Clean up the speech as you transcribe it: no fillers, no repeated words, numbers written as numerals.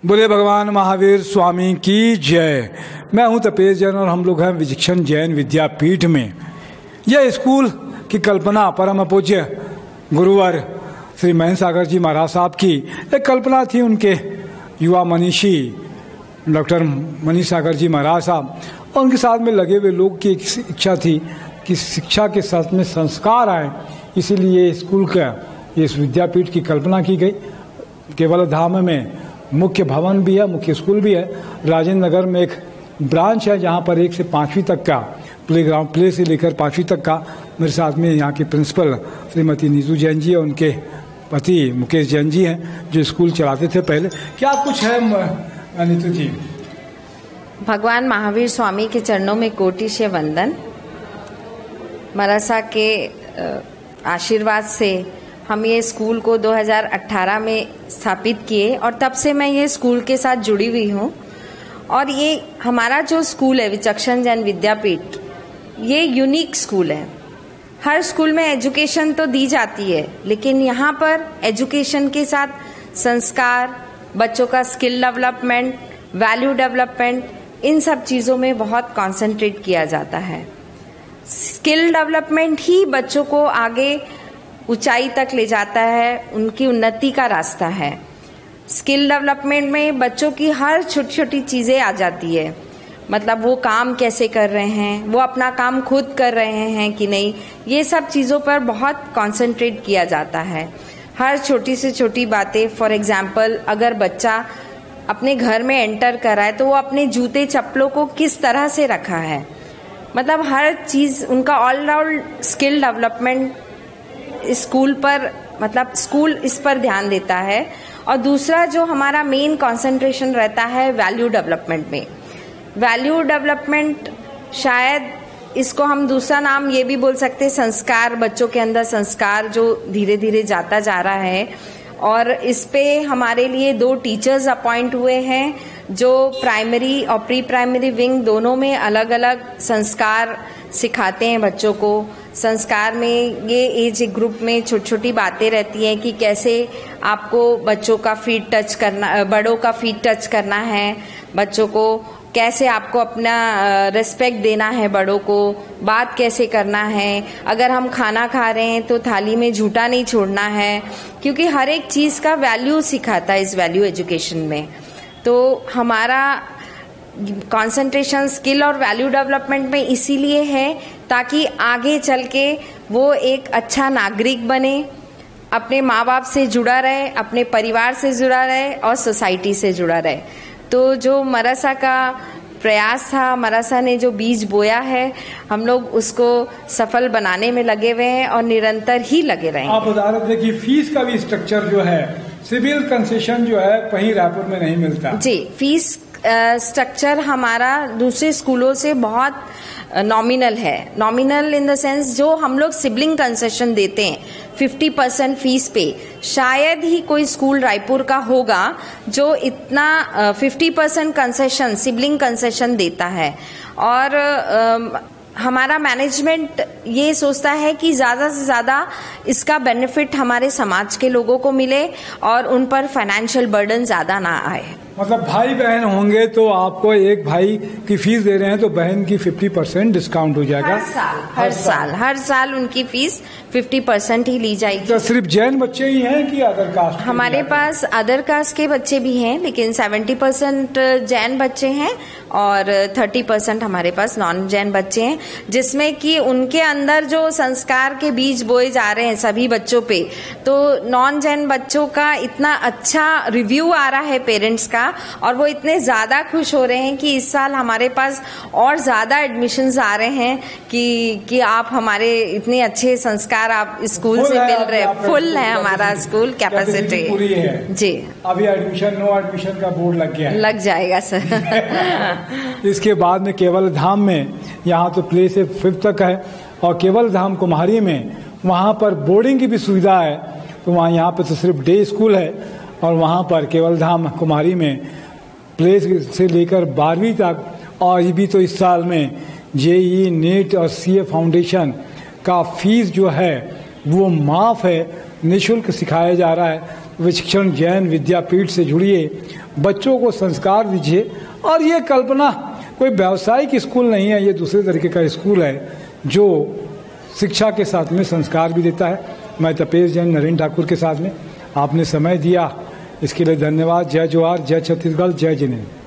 बोले भगवान महावीर स्वामी की जय। मैं हूं तपेश जैन और हम लोग हैं विचक्षण जैन विद्यापीठ में। यह स्कूल की कल्पना परम पूज्य गुरुवर श्री महेंद्र सागर जी महाराज साहब की एक कल्पना थी। उनके युवा मनीषी डॉक्टर मनीष सागर जी महाराज साहब और उनके साथ में लगे हुए लोग की एक इच्छा थी कि शिक्षा के साथ में संस्कार आए, इसीलिए स्कूल का इस विद्यापीठ की कल्पना की गई। केवल धाम में मुख्य भवन भी है, मुख्य स्कूल भी है। राजेंद्र नगर में एक ब्रांच है जहाँ पर 1 से 5वीं तक का प्लेग्राउंड, प्ले से लेकर 5वीं तक का। मेरे साथ में यहाँ की प्रिंसिपल श्रीमती नीतू जैन जी और उनके पति मुकेश जैन जी हैं जो स्कूल चलाते थे पहले। क्या कुछ है नीतू जी? भगवान महावीर स्वामी के चरणों में कोटि से वंदन। मरासा के आशीर्वाद से हम ये स्कूल को 2018 में स्थापित किए और तब से मैं ये स्कूल के साथ जुड़ी हुई हूँ। और ये हमारा जो स्कूल है विचक्षण जैन विद्यापीठ, ये यूनिक स्कूल है। हर स्कूल में एजुकेशन तो दी जाती है, लेकिन यहाँ पर एजुकेशन के साथ संस्कार, बच्चों का स्किल डेवलपमेंट, वैल्यू डेवलपमेंट, इन सब चीज़ों में बहुत कॉन्सेंट्रेट किया जाता है। स्किल डेवलपमेंट ही बच्चों को आगे ऊंचाई तक ले जाता है, उनकी उन्नति का रास्ता है। स्किल डेवलपमेंट में बच्चों की हर छोटी छोटी चीज़ें आ जाती है, मतलब वो काम कैसे कर रहे हैं, वो अपना काम खुद कर रहे हैं कि नहीं, ये सब चीज़ों पर बहुत कंसंट्रेट किया जाता है। हर छोटी से छोटी बातें, फॉर एग्जांपल अगर बच्चा अपने घर में एंटर कर रहा है तो वो अपने जूते चप्पलों को किस तरह से रखा है, मतलब हर चीज़ उनका ऑलराउंड स्किल डेवलपमेंट स्कूल पर, मतलब स्कूल इस पर ध्यान देता है। और दूसरा जो हमारा मेन कंसंट्रेशन रहता है वैल्यू डेवलपमेंट में। वैल्यू डेवलपमेंट शायद इसको हम दूसरा नाम ये भी बोल सकते हैं संस्कार, बच्चों के अंदर संस्कार जो धीरे धीरे जाता जा रहा है। और इस पे हमारे लिए 2 टीचर्स अपॉइंट हुए हैं जो प्राइमरी और प्री प्राइमरी विंग दोनों में अलग अलग संस्कार सिखाते हैं बच्चों को। संस्कार में ये एज ग्रुप में छोटी छोटी बातें रहती हैं कि कैसे आपको बच्चों का फीट टच करना, बड़ों का फीट टच करना है, बच्चों को कैसे आपको अपना रिस्पेक्ट देना है, बड़ों को बात कैसे करना है, अगर हम खाना खा रहे हैं तो थाली में झूठा नहीं छोड़ना है, क्योंकि हर एक चीज़ का वैल्यू सिखाता है इस वैल्यू एजुकेशन में। तो हमारा कंसंट्रेशन स्किल और वैल्यू डेवलपमेंट में इसीलिए है ताकि आगे चल के वो एक अच्छा नागरिक बने, अपने माँ बाप से जुड़ा रहे, अपने परिवार से जुड़ा रहे और सोसाइटी से जुड़ा रहे। तो जो मरासा का प्रयास था, मरासा ने जो बीज बोया है, हम लोग उसको सफल बनाने में लगे हुए हैं और निरंतर ही लगे रहेंगे। आप बता रहे थे कि फीस का भी स्ट्रक्चर जो है, सिविल कंसेशन जो है कहीं रायपुर में नहीं मिलता। जी, फीस स्ट्रक्चर हमारा दूसरे स्कूलों से बहुत नॉमिनल है। नॉमिनल इन द सेंस जो हम लोग सिबलिंग कंसेशन देते हैं 50% फीस पे, शायद ही कोई स्कूल रायपुर का होगा जो इतना 50% कंसेशन, सिबलिंग कंसेशन देता है। और हमारा मैनेजमेंट ये सोचता है कि ज़्यादा से ज़्यादा इसका बेनिफिट हमारे समाज के लोगों को मिले और उन पर फाइनेंशियल बर्डन ज़्यादा ना आए। मतलब भाई बहन होंगे तो आपको एक भाई की फीस दे रहे हैं तो बहन की 50% डिस्काउंट हो जाएगा। हर साल उनकी फीस 50% ही ली जाएगी। तो सिर्फ जैन बच्चे ही हैं कि अदर कास्ट? हमारे पास अदर कास्ट के बच्चे भी हैं, लेकिन 70% जैन बच्चे हैं और 30% हमारे पास नॉन जैन बच्चे हैं, जिसमें कि उनके अंदर जो संस्कार के बीज बोए जा रहे हैं सभी बच्चों पे। तो नॉन जैन बच्चों का इतना अच्छा रिव्यू आ रहा है पेरेंट्स का, और वो इतने ज़्यादा खुश हो रहे हैं कि इस साल हमारे पास और ज़्यादा एडमिशन्स आ रहे हैं कि आप हमारे इतने अच्छे संस्कार आप स्कूल से मिल रहे हैं। फुल है हमारा स्कूल, कैपेसिटी पूरी है जी। अभी एडमिशन, नो एडमिशन का बोर्ड लग गया है। लग जाएगा सर। इसके बाद में केवल धाम में, यहाँ तो प्ले से 5th तक है, और केवल धाम कुम्हारी में वहाँ पर बोर्डिंग की भी सुविधा है। तो वहाँ यहाँ पर तो सिर्फ डे स्कूल है और वहाँ पर केवल धाम कुमारी में प्ले से लेकर 12वीं तक, और ये भी तो इस साल में जेई, नीट और सीए फाउंडेशन का फीस जो है वो माफ़ है, निःशुल्क सिखाया जा रहा है। विचक्षण जैन विद्यापीठ से जुड़िए, बच्चों को संस्कार दीजिए। और ये कल्पना कोई व्यावसायिक स्कूल नहीं है, ये दूसरे तरीके का स्कूल है जो शिक्षा के साथ में संस्कार भी देता है। मैं तपेश जैन नरेंद्र ठाकुर के साथ में आपने समय दिया, इसके लिए धन्यवाद। जय जोहार, जय छत्तीसगढ़, जय जिनेन्द्र।